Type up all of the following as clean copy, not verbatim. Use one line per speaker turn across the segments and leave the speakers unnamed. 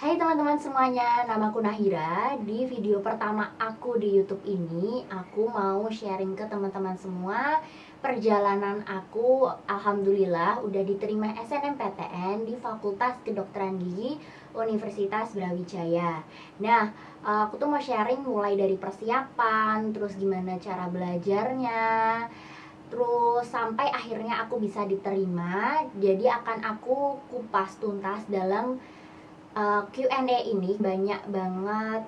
Hai teman-teman semuanya, namaku Nahira. Di video pertama aku di YouTube ini, aku mau sharing ke teman-teman semua perjalanan aku. Alhamdulillah udah diterima SNMPTN di Fakultas Kedokteran Gigi Universitas Brawijaya. Nah, aku tuh mau sharing mulai dari persiapan, terus gimana cara belajarnya, terus sampai akhirnya aku bisa diterima. Jadi akan aku kupas tuntas dalam Q&A ini. Banyak banget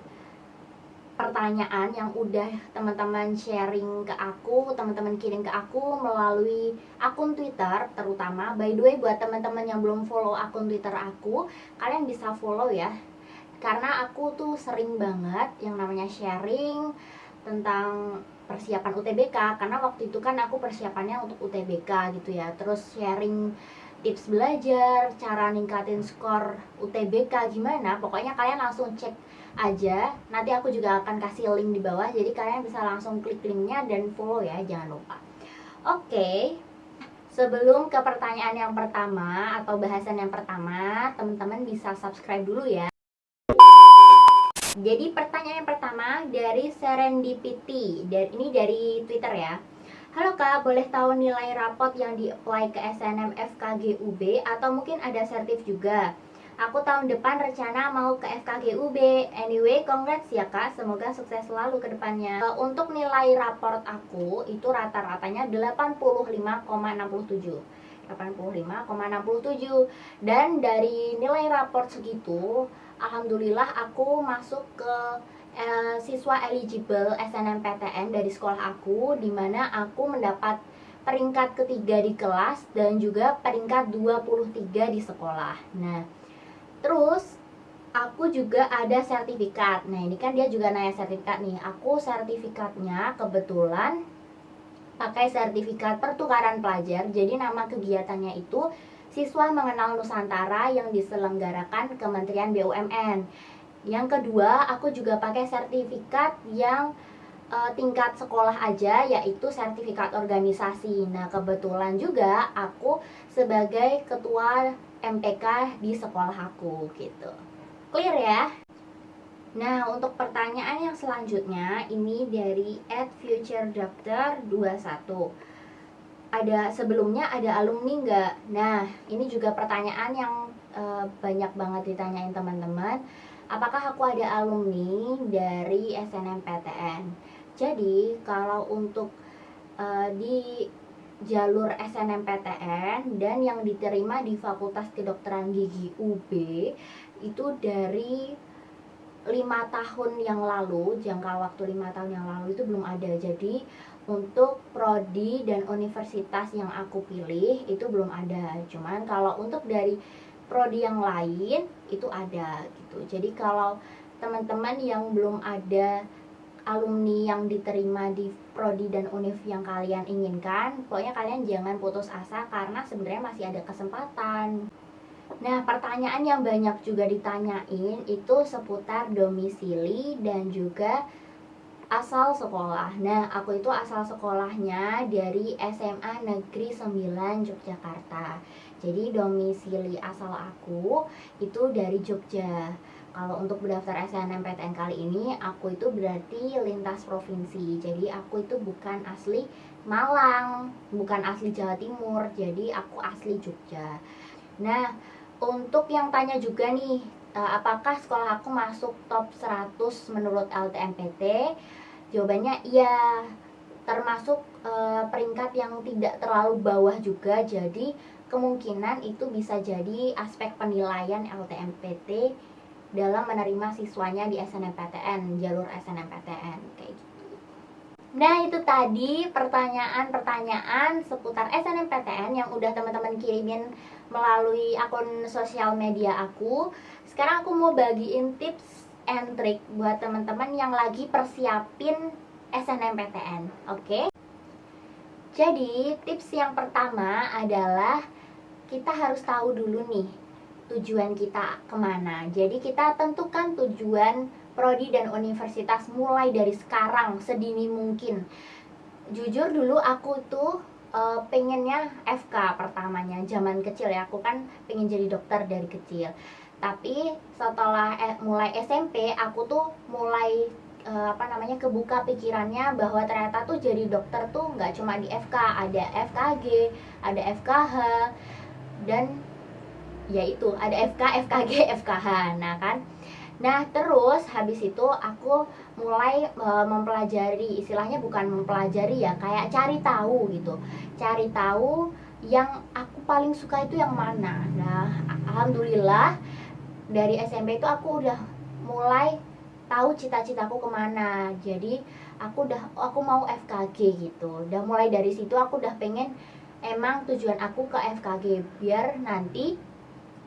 pertanyaan yang udah teman-teman sharing ke aku, teman-teman kirim ke aku melalui akun Twitter terutama. By the way, buat teman-teman yang belum follow akun Twitter aku, kalian bisa follow ya. Karena aku tuh sering banget yang namanya sharing tentang persiapan UTBK, karena waktu itu kan aku persiapannya untuk UTBK gitu ya. Terus sharing tips belajar, cara ningkatin skor UTBK gimana. Pokoknya kalian langsung cek aja. Nanti aku juga akan kasih link di bawah, jadi kalian bisa langsung klik linknya dan follow ya, jangan lupa. Oke, sebelum ke pertanyaan yang pertama atau bahasan yang pertama, teman-teman bisa subscribe dulu ya. Jadi pertanyaan yang pertama dari Serendipity, dan ini dari Twitter ya. Halo Kak, boleh tahu nilai rapot yang di-apply ke SNM FKGUB atau mungkin ada sertif juga? Aku tahun depan rencana mau ke FKGUB. Anyway, congrats ya Kak, semoga sukses selalu ke depannya. Untuk nilai raport aku itu rata-ratanya 85,67. 85,67. Dan dari nilai raport segitu, alhamdulillah aku masuk ke siswa eligible SNMPTN dari sekolah aku, dimana aku mendapat peringkat ketiga di kelas dan juga peringkat 23 di sekolah. Nah, terus aku juga ada sertifikat. Nah, ini kan dia juga nanya sertifikat nih. Aku sertifikatnya kebetulan pakai sertifikat pertukaran pelajar. Jadi nama kegiatannya itu Siswa Mengenal Nusantara yang diselenggarakan Kementerian BUMN. Yang kedua, aku juga pakai sertifikat yang tingkat sekolah aja, yaitu sertifikat organisasi. Nah, kebetulan juga aku sebagai ketua MPK di sekolah aku gitu. Clear ya? Nah, untuk pertanyaan yang selanjutnya ini dari @futuredoctor21. Sebelumnya ada alumni nggak? Nah, ini juga pertanyaan yang banyak banget ditanyain teman-teman. Apakah aku ada alumni dari SNMPTN? Jadi, kalau untuk di jalur SNMPTN dan yang diterima di Fakultas Kedokteran Gigi UB itu dari 5 tahun yang lalu, jangka waktu 5 tahun yang lalu itu belum ada. Jadi untuk prodi dan universitas yang aku pilih itu belum ada. Cuman kalau untuk dari prodi yang lain itu ada gitu. Jadi kalau teman-teman yang belum ada alumni yang diterima di prodi dan univ yang kalian inginkan, pokoknya kalian jangan putus asa karena sebenarnya masih ada kesempatan. Nah, pertanyaan yang banyak juga ditanyain itu seputar domisili dan juga asal sekolah. Nah, aku itu asal sekolahnya dari SMA Negeri 9 Yogyakarta. Jadi domisili asal aku itu dari Jogja. Kalau untuk berdaftar SNMPTN kali ini, aku itu berarti lintas provinsi. Jadi aku itu bukan asli Malang, bukan asli Jawa Timur. Jadi aku asli Jogja. Nah, untuk yang tanya juga nih, apakah sekolah aku masuk top 100 menurut LTMPT? Jawabannya iya, termasuk peringkat yang tidak terlalu bawah juga. Jadi kemungkinan itu bisa jadi aspek penilaian LTMPT dalam menerima siswanya di SNMPTN, jalur SNMPTN kayak gitu. Nah, itu tadi pertanyaan-pertanyaan seputar SNMPTN yang udah teman-teman kirimin melalui akun sosial media aku. Sekarang aku mau bagiin tips and trick buat teman-teman yang lagi persiapin SNMPTN. Oke? Jadi, tips yang pertama adalah kita harus tahu dulu nih tujuan kita kemana. Jadi kita tentukan tujuan prodi dan universitas mulai dari sekarang, sedini mungkin. Jujur dulu aku tuh pengennya FK pertamanya, zaman kecil ya, aku kan pengen jadi dokter dari kecil. Tapi setelah mulai SMP aku tuh mulai kebuka pikirannya bahwa ternyata tuh jadi dokter tuh nggak cuma di FK, ada FKG, ada FKH, dan yaitu ada FK, FKG, FKH. Nah terus habis itu aku mulai mempelajari, istilahnya bukan mempelajari ya, kayak cari tahu gitu, cari tahu yang aku paling suka itu yang mana. Nah alhamdulillah dari SMP itu aku udah mulai tahu cita-citaku kemana. Jadi aku mau FKG gitu. Udah mulai dari situ aku udah pengen, emang tujuan aku ke FKG biar nanti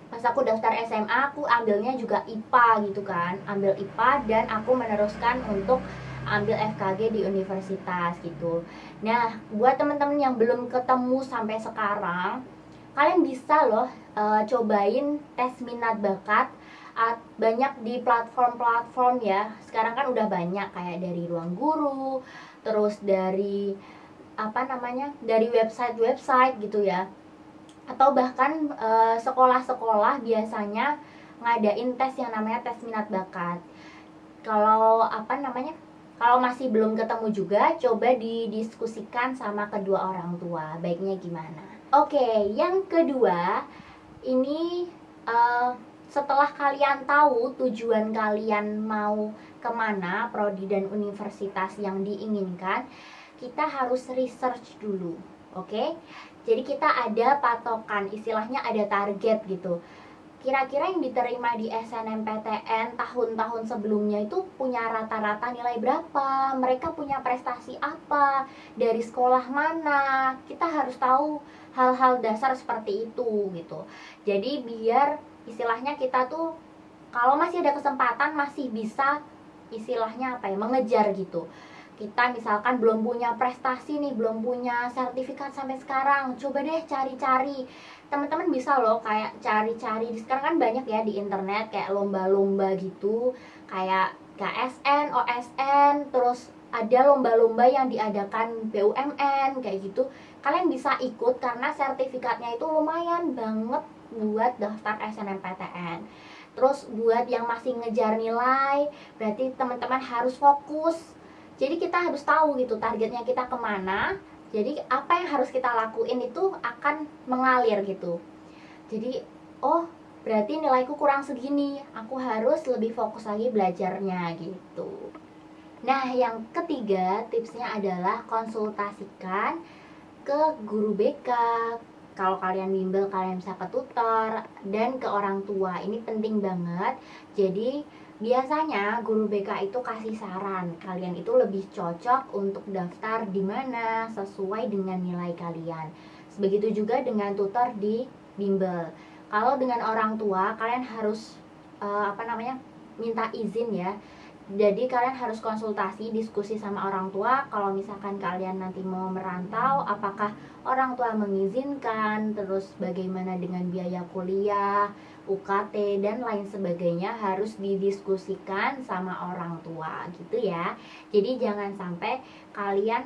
pas aku daftar SMA aku ambilnya juga IPA gitu kan, ambil IPA dan aku meneruskan untuk ambil FKG di universitas gitu. Nah buat teman-teman yang belum ketemu sampai sekarang, kalian bisa loh cobain tes minat bakat. Banyak di platform-platform ya, sekarang kan udah banyak, kayak dari Ruang Guru, terus dari dari website-website gitu ya, atau bahkan sekolah-sekolah biasanya ngadain tes yang namanya tes minat bakat. Kalau kalau masih belum ketemu juga, coba didiskusikan sama kedua orang tua, baiknya gimana. Oke, yang kedua ini setelah kalian tahu tujuan kalian mau kemana, prodi dan universitas yang diinginkan, kita harus research dulu, oke? Jadi kita ada patokan, istilahnya ada target gitu. Kira-kira yang diterima di SNMPTN tahun-tahun sebelumnya itu punya rata-rata nilai berapa, mereka punya prestasi apa, dari sekolah mana. Kita harus tahu hal-hal dasar seperti itu gitu. Jadi biar istilahnya kita tuh kalau masih ada kesempatan masih bisa istilahnya mengejar gitu. Kita misalkan belum punya prestasi nih, belum punya sertifikat sampai sekarang, coba deh cari-cari. Teman-teman bisa loh kayak cari-cari, sekarang kan banyak ya di internet kayak lomba-lomba gitu, kayak KSN, OSN, terus ada lomba-lomba yang diadakan BUMN kayak gitu. Kalian bisa ikut karena sertifikatnya itu lumayan banget buat daftar SNMPTN. Terus buat yang masih ngejar nilai, berarti teman-teman harus fokus. Jadi kita harus tahu gitu targetnya kita kemana. Jadi apa yang harus kita lakuin itu akan mengalir gitu. Jadi oh berarti nilaiku kurang segini, aku harus lebih fokus lagi belajarnya gitu. Nah yang ketiga tipsnya adalah konsultasikan ke guru BK. Kalau kalian bimbel kalian bisa ke tutor dan ke orang tua. Ini penting banget. Jadi biasanya guru BK itu kasih saran, kalian itu lebih cocok untuk daftar di mana sesuai dengan nilai kalian. Begitu juga dengan tutor di bimbel. Kalau dengan orang tua kalian harus minta izin ya. Jadi kalian harus konsultasi, diskusi sama orang tua. Kalau misalkan kalian nanti mau merantau, apakah orang tua mengizinkan, terus bagaimana dengan biaya kuliah, UKT dan lain sebagainya, harus didiskusikan sama orang tua gitu ya. Jadi jangan sampai kalian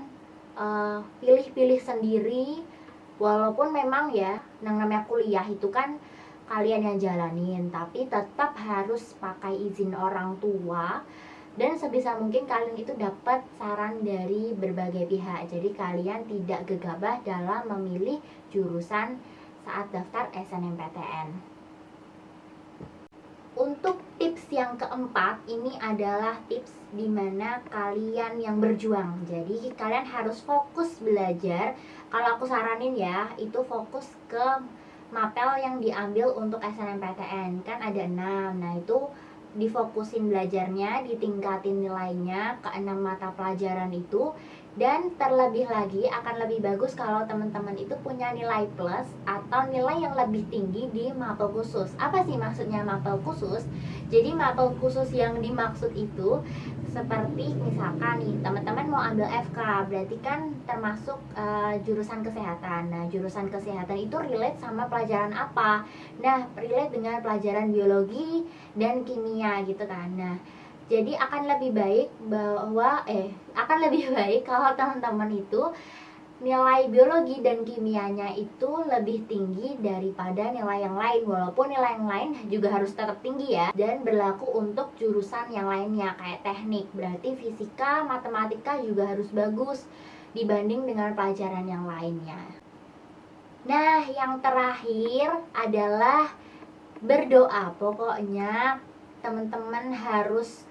pilih-pilih sendiri, walaupun memang ya yang namanya kuliah itu kan kalian yang jalanin, tapi tetap harus pakai izin orang tua. Dan sebisa mungkin kalian itu dapat saran dari berbagai pihak. Jadi kalian tidak gegabah dalam memilih jurusan saat daftar SNMPTN. Untuk tips yang keempat, ini adalah tips dimana kalian yang berjuang. Jadi kalian harus fokus belajar. Kalau aku saranin ya, itu fokus ke mapel yang diambil untuk SNMPTN. Kan ada 6, nah itu difokusin belajarnya, ditingkatin nilainya ke 6 mata pelajaran itu. Dan terlebih lagi akan lebih bagus kalau teman-teman itu punya nilai plus atau nilai yang lebih tinggi di mapel khusus. Apa sih maksudnya mapel khusus? Jadi mapel khusus yang dimaksud itu seperti misalkan nih teman-teman mau ambil FK, berarti kan termasuk jurusan kesehatan. Nah jurusan kesehatan itu relate sama pelajaran apa? Nah relate dengan pelajaran biologi dan kimia gitu kan. Nah jadi akan lebih baik kalau teman-teman itu nilai biologi dan kimianya itu lebih tinggi daripada nilai yang lain. Walaupun nilai yang lain juga harus tetap tinggi ya. Dan berlaku untuk jurusan yang lainnya kayak teknik. Berarti fisika, matematika juga harus bagus dibanding dengan pelajaran yang lainnya. Nah, yang terakhir adalah berdoa. Pokoknya teman-teman harus,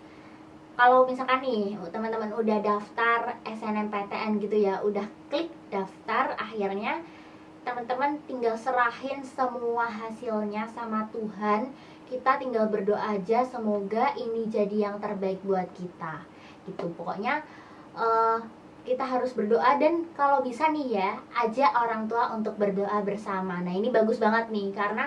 kalau misalkan nih teman-teman udah daftar SNMPTN gitu ya, udah klik daftar, akhirnya teman-teman tinggal serahin semua hasilnya sama Tuhan. Kita tinggal berdoa aja, semoga ini jadi yang terbaik buat kita gitu. Pokoknya kita harus berdoa, dan kalau bisa nih ya, ajak orang tua untuk berdoa bersama. Nah, ini bagus banget nih, karena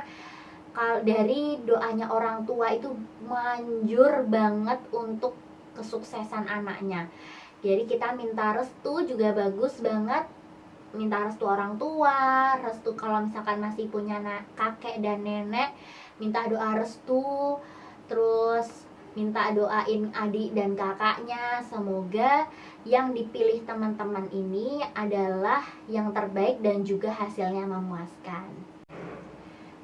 kalau dari doanya orang tua itu manjur banget untuk kesuksesan anaknya. Jadi kita minta restu juga bagus banget. Minta restu orang tua, restu kalau misalkan masih punya kakek dan nenek, minta doa restu. Terus minta doain adik dan kakaknya, semoga yang dipilih teman-teman ini adalah yang terbaik dan juga hasilnya memuaskan.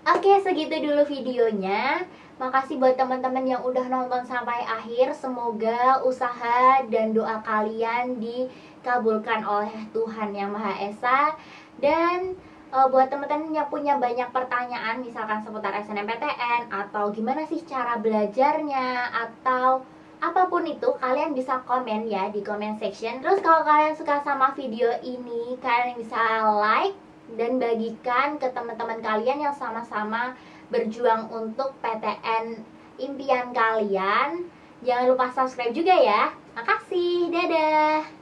Oke, segitu dulu videonya. Makasih buat teman-teman yang udah nonton sampai akhir. Semoga usaha dan doa kalian dikabulkan oleh Tuhan Yang Maha Esa. Dan buat teman-teman yang punya banyak pertanyaan, misalkan seputar SNMPTN, atau gimana sih cara belajarnya, atau apapun itu, kalian bisa komen ya di comment section. Terus kalau kalian suka sama video ini, kalian bisa like dan bagikan ke teman-teman kalian yang sama-sama berjuang untuk PTN impian kalian. Jangan lupa subscribe juga ya. Makasih, dadah.